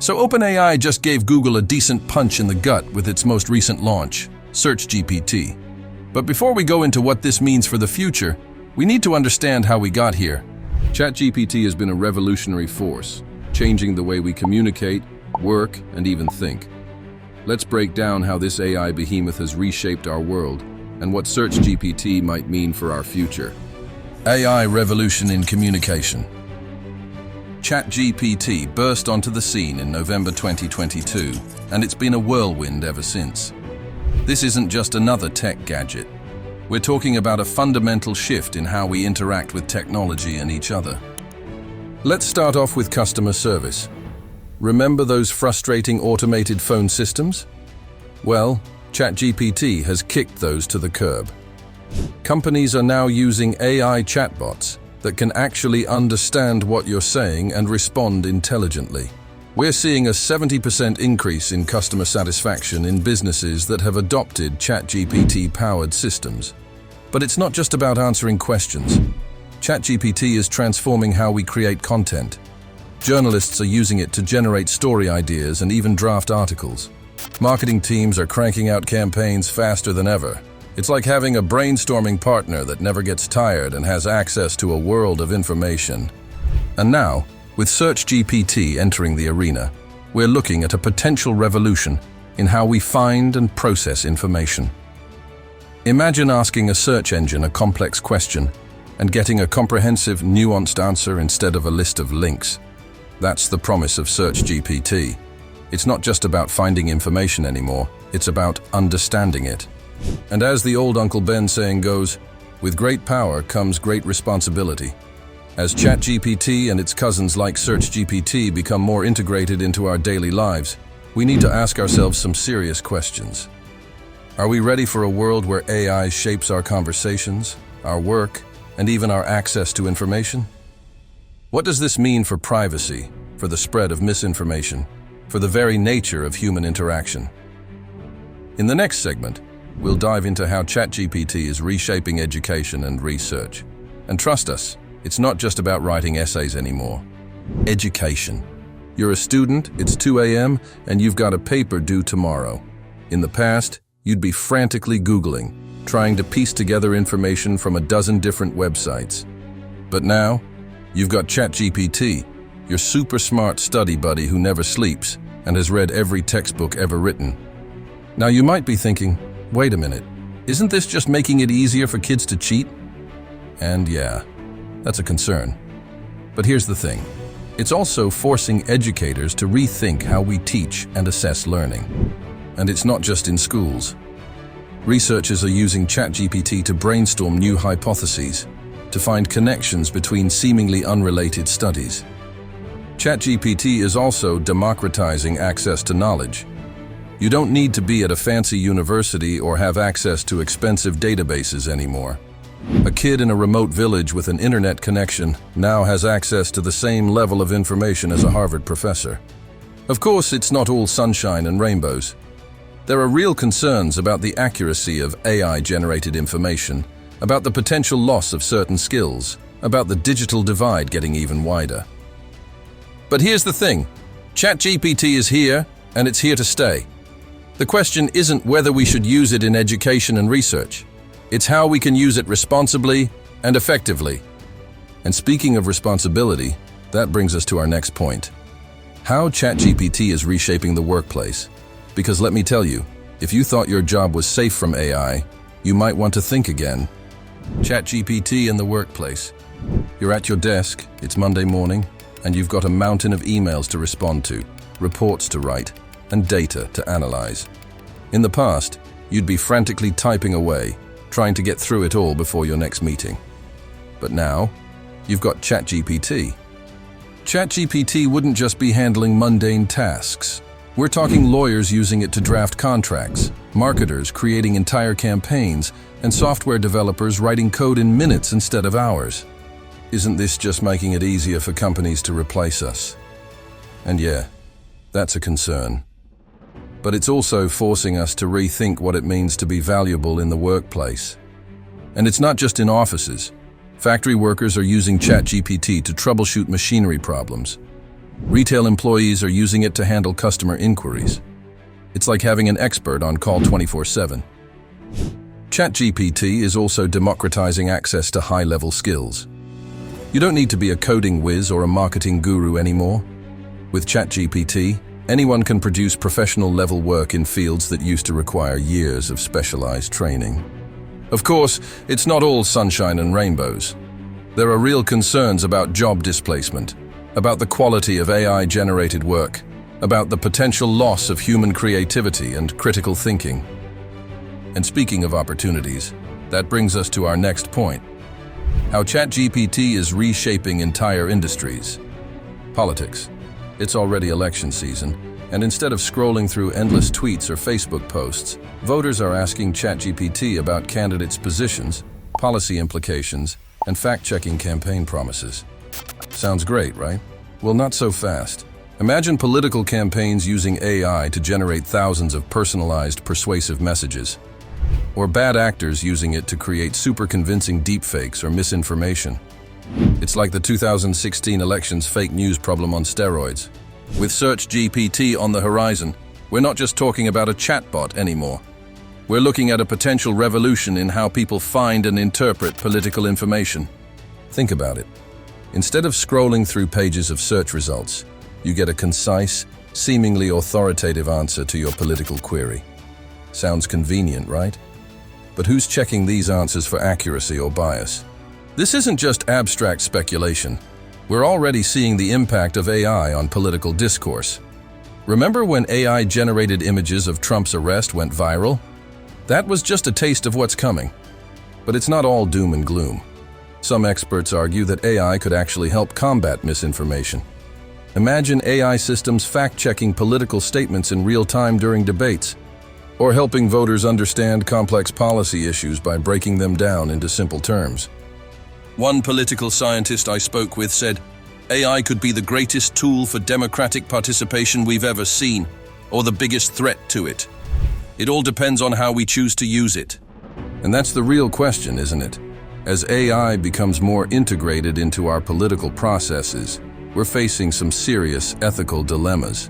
So OpenAI just gave Google a decent punch in the gut with its most recent launch, SearchGPT. But before we go into what this means for the future, we need to understand how we got here. ChatGPT has been a revolutionary force, changing the way we communicate, work, and even think. Let's break down how this AI behemoth has reshaped our world and what SearchGPT might mean for our future. AI revolution in communication. ChatGPT burst onto the scene in November 2022, and it's been a whirlwind ever since. This isn't just another tech gadget. We're talking about a fundamental shift in how we interact with technology and each other. Let's start off with customer service. Remember those frustrating automated phone systems? Well, ChatGPT has kicked those to the curb. Companies are now using AI chatbots that can actually understand what you're saying and respond intelligently. We're seeing a 70% increase in customer satisfaction in businesses that have adopted ChatGPT-powered systems. But it's not just about answering questions. ChatGPT is transforming how we create content. Journalists are using it to generate story ideas and even draft articles. Marketing teams are cranking out campaigns faster than ever. It's like having a brainstorming partner that never gets tired and has access to a world of information. And now, with SearchGPT entering the arena, we're looking at a potential revolution in how we find and process information. Imagine asking a search engine a complex question and getting a comprehensive, nuanced answer instead of a list of links. That's the promise of SearchGPT. It's not just about finding information anymore, it's about understanding it. And as the old Uncle Ben saying goes, with great power comes great responsibility. As ChatGPT and its cousins like SearchGPT become more integrated into our daily lives, we need to ask ourselves some serious questions. Are we ready for a world where AI shapes our conversations, our work, and even our access to information? What does this mean for privacy, for the spread of misinformation, for the very nature of human interaction? In the next segment, we'll dive into how ChatGPT is reshaping education and research. And trust us, it's not just about writing essays anymore. Education. You're a student, it's 2 a.m., and you've got a paper due tomorrow. In the past, you'd be frantically Googling, trying to piece together information from a dozen different websites. But now, you've got ChatGPT, your super smart study buddy who never sleeps and has read every textbook ever written. Now you might be thinking, wait a minute, isn't this just making it easier for kids to cheat? And yeah, that's a concern. But here's the thing. It's also forcing educators to rethink how we teach and assess learning. And it's not just in schools. Researchers are using ChatGPT to brainstorm new hypotheses, to find connections between seemingly unrelated studies. ChatGPT is also democratizing access to knowledge. You don't need to be at a fancy university or have access to expensive databases anymore. A kid in a remote village with an internet connection now has access to the same level of information as a Harvard professor. Of course, it's not all sunshine and rainbows. There are real concerns about the accuracy of AI-generated information, about the potential loss of certain skills, about the digital divide getting even wider. But here's the thing. ChatGPT is here, and it's here to stay. The question isn't whether we should use it in education and research. It's how we can use it responsibly and effectively. And speaking of responsibility, that brings us to our next point. How ChatGPT is reshaping the workplace. Because let me tell you, if you thought your job was safe from AI, you might want to think again. ChatGPT in the workplace. You're at your desk, it's Monday morning, and you've got a mountain of emails to respond to, reports to write, and data to analyze. In the past, you'd be frantically typing away, trying to get through it all before your next meeting. But now, you've got ChatGPT. ChatGPT wouldn't just be handling mundane tasks. We're talking lawyers using it to draft contracts, marketers creating entire campaigns, and software developers writing code in minutes instead of hours. Isn't this just making it easier for companies to replace us? And yeah, that's a concern. But it's also forcing us to rethink what it means to be valuable in the workplace. And it's not just in offices. Factory workers are using ChatGPT to troubleshoot machinery problems. Retail employees are using it to handle customer inquiries. It's like having an expert on call 24/7. ChatGPT is also democratizing access to high-level skills. You don't need to be a coding whiz or a marketing guru anymore. With ChatGPT, anyone can produce professional-level work in fields that used to require years of specialized training. Of course, it's not all sunshine and rainbows. There are real concerns about job displacement, about the quality of AI-generated work, about the potential loss of human creativity and critical thinking. And speaking of opportunities, that brings us to our next point: how ChatGPT is reshaping entire industries. Politics. It's already election season, and instead of scrolling through endless tweets or Facebook posts, voters are asking ChatGPT about candidates' positions, policy implications, and fact-checking campaign promises. Sounds great, right? Well, not so fast. Imagine political campaigns using AI to generate thousands of personalized, persuasive messages, or bad actors using it to create super convincing deepfakes or misinformation. It's like the 2016 elections fake news problem on steroids. With SearchGPT on the horizon, we're not just talking about a chatbot anymore. We're looking at a potential revolution in how people find and interpret political information. Think about it. Instead of scrolling through pages of search results, you get a concise, seemingly authoritative answer to your political query. Sounds convenient, right? But who's checking these answers for accuracy or bias? This isn't just abstract speculation. We're already seeing the impact of AI on political discourse. Remember when AI-generated images of Trump's arrest went viral? That was just a taste of what's coming. But it's not all doom and gloom. Some experts argue that AI could actually help combat misinformation. Imagine AI systems fact-checking political statements in real time during debates, or helping voters understand complex policy issues by breaking them down into simple terms. One political scientist I spoke with said, AI could be the greatest tool for democratic participation we've ever seen, or the biggest threat to it. It all depends on how we choose to use it. And that's the real question, isn't it? As AI becomes more integrated into our political processes, we're facing some serious ethical dilemmas.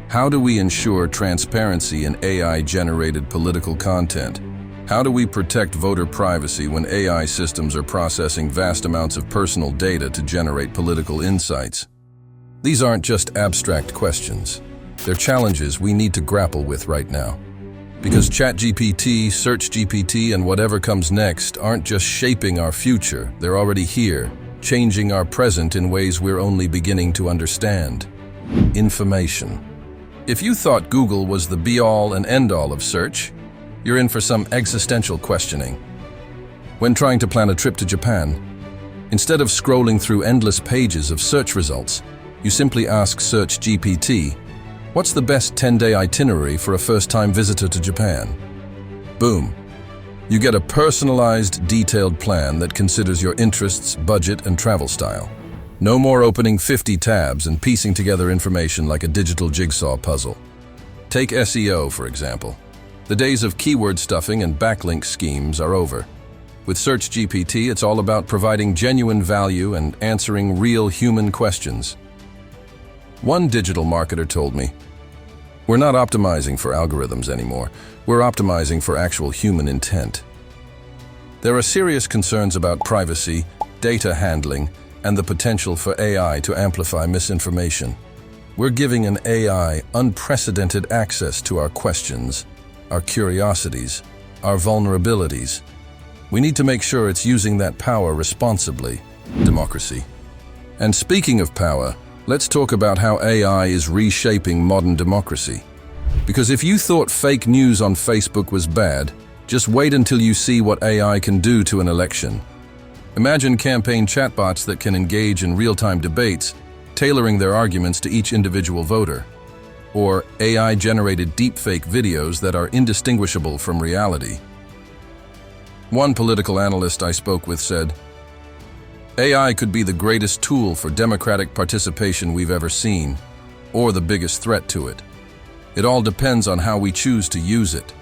How do we ensure transparency in AI-generated political content? How do we protect voter privacy when AI systems are processing vast amounts of personal data to generate political insights? These aren't just abstract questions. They're challenges we need to grapple with right now. Because ChatGPT, SearchGPT, and whatever comes next aren't just shaping our future, they're already here, changing our present in ways we're only beginning to understand. Information. If you thought Google was the be-all and end-all of search, you're in for some existential questioning. When trying to plan a trip to Japan, instead of scrolling through endless pages of search results, you simply ask SearchGPT, "What's the best 10-day itinerary for a first-time visitor to Japan?" Boom. You get a personalized, detailed plan that considers your interests, budget, and travel style. No more opening 50 tabs and piecing together information like a digital jigsaw puzzle. Take SEO, for example. The days of keyword stuffing and backlink schemes are over. With SearchGPT, it's all about providing genuine value and answering real human questions. One digital marketer told me, "We're not optimizing for algorithms anymore. We're optimizing for actual human intent." There are serious concerns about privacy, data handling, and the potential for AI to amplify misinformation. We're giving an AI unprecedented access to our questions, our curiosities, our vulnerabilities. We need to make sure it's using that power responsibly. Democracy. And speaking of power, let's talk about how AI is reshaping modern democracy. Because if you thought fake news on Facebook was bad, just wait until you see what AI can do to an election. Imagine campaign chatbots that can engage in real-time debates, tailoring their arguments to each individual voter. Or AI-generated deepfake videos that are indistinguishable from reality. One political analyst I spoke with said, "AI could be the greatest tool for democratic participation we've ever seen, or the biggest threat to it. It all depends on how we choose to use it."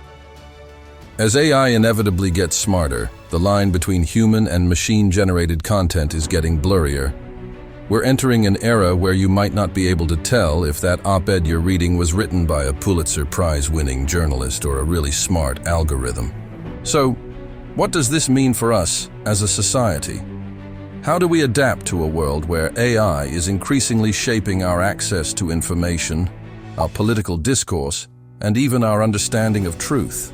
As AI inevitably gets smarter, the line between human and machine-generated content is getting blurrier. We're entering an era where you might not be able to tell if that op-ed you're reading was written by a Pulitzer Prize-winning journalist or a really smart algorithm. So, what does this mean for us as a society? How do we adapt to a world where AI is increasingly shaping our access to information, our political discourse, and even our understanding of truth?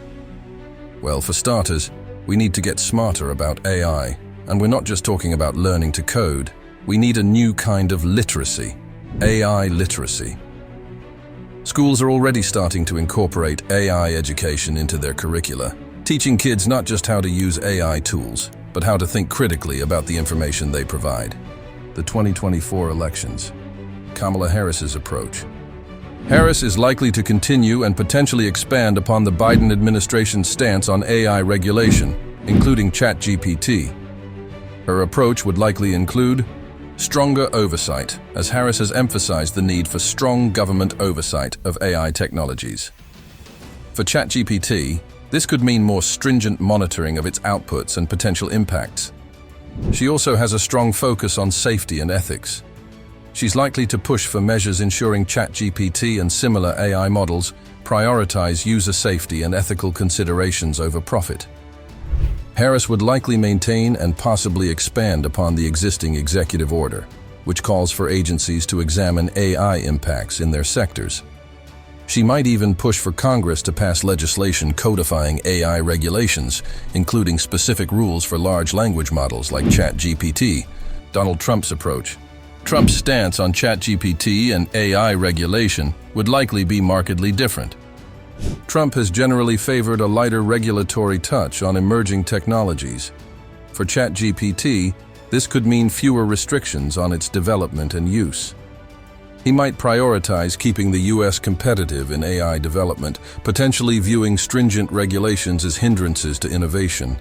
Well, for starters, we need to get smarter about AI, and we're not just talking about learning to code. We need a new kind of literacy, AI literacy. Schools are already starting to incorporate AI education into their curricula, teaching kids not just how to use AI tools, but how to think critically about the information they provide. The 2024 elections. Kamala Harris's approach. Harris is likely to continue and potentially expand upon the Biden administration's stance on AI regulation, including ChatGPT. Her approach would likely include stronger oversight, as Harris has emphasized the need for strong government oversight of AI technologies. For ChatGPT, this could mean more stringent monitoring of its outputs and potential impacts. She also has a strong focus on safety and ethics. She's likely to push for measures ensuring ChatGPT and similar AI models prioritize user safety and ethical considerations over profit. Harris would likely maintain and possibly expand upon the existing executive order, which calls for agencies to examine AI impacts in their sectors. She might even push for Congress to pass legislation codifying AI regulations, including specific rules for large language models like ChatGPT. Donald Trump's approach. Trump's stance on ChatGPT and AI regulation would likely be markedly different. Trump has generally favored a lighter regulatory touch on emerging technologies. For ChatGPT, this could mean fewer restrictions on its development and use. He might prioritize keeping the U.S. competitive in AI development, potentially viewing stringent regulations as hindrances to innovation.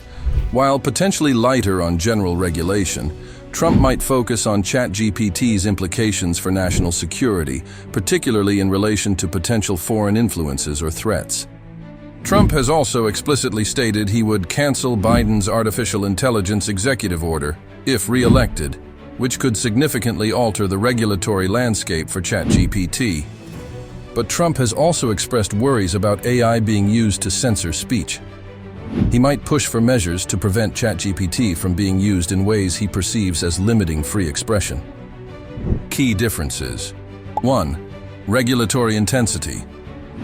While potentially lighter on general regulation, Trump might focus on ChatGPT's implications for national security, particularly in relation to potential foreign influences or threats. Trump has also explicitly stated he would cancel Biden's artificial intelligence executive order, if re-elected, which could significantly alter the regulatory landscape for ChatGPT. But Trump has also expressed worries about AI being used to censor speech. He might push for measures to prevent ChatGPT from being used in ways he perceives as limiting free expression. Key differences. 1. Regulatory intensity.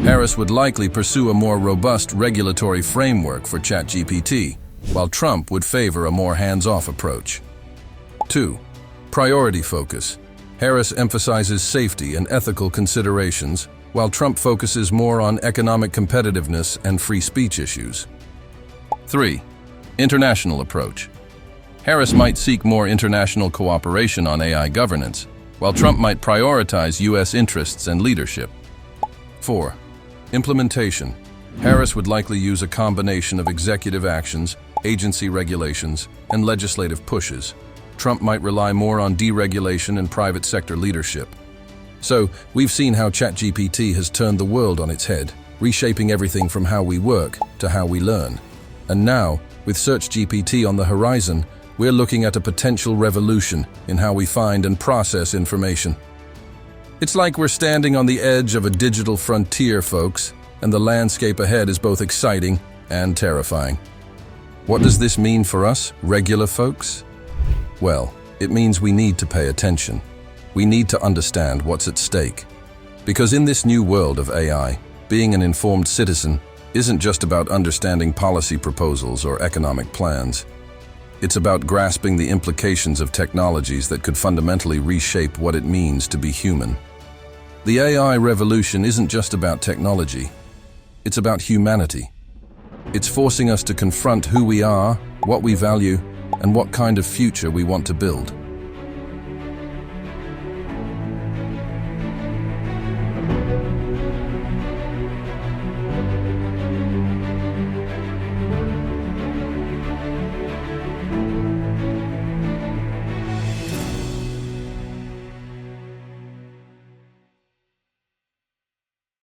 Harris would likely pursue a more robust regulatory framework for ChatGPT, while Trump would favor a more hands-off approach. 2. Priority focus. Harris emphasizes safety and ethical considerations, while Trump focuses more on economic competitiveness and free speech issues. 3. International approach. Harris might seek more international cooperation on AI governance, while Trump might prioritize U.S. interests and leadership. 4. Implementation. Harris would likely use a combination of executive actions, agency regulations, and legislative pushes. Trump might rely more on deregulation and private sector leadership. So, we've seen how ChatGPT has turned the world on its head, reshaping everything from how we work to how we learn. And now, with SearchGPT on the horizon, we're looking at a potential revolution in how we find and process information. It's like we're standing on the edge of a digital frontier, folks, and the landscape ahead is both exciting and terrifying. What does this mean for us, regular folks? Well, it means we need to pay attention. We need to understand what's at stake. Because in this new world of AI, being an informed citizen isn't just about understanding policy proposals or economic plans. It's about grasping the implications of technologies that could fundamentally reshape what it means to be human. The AI revolution isn't just about technology. It's about humanity. It's forcing us to confront who we are, what we value, and what kind of future we want to build.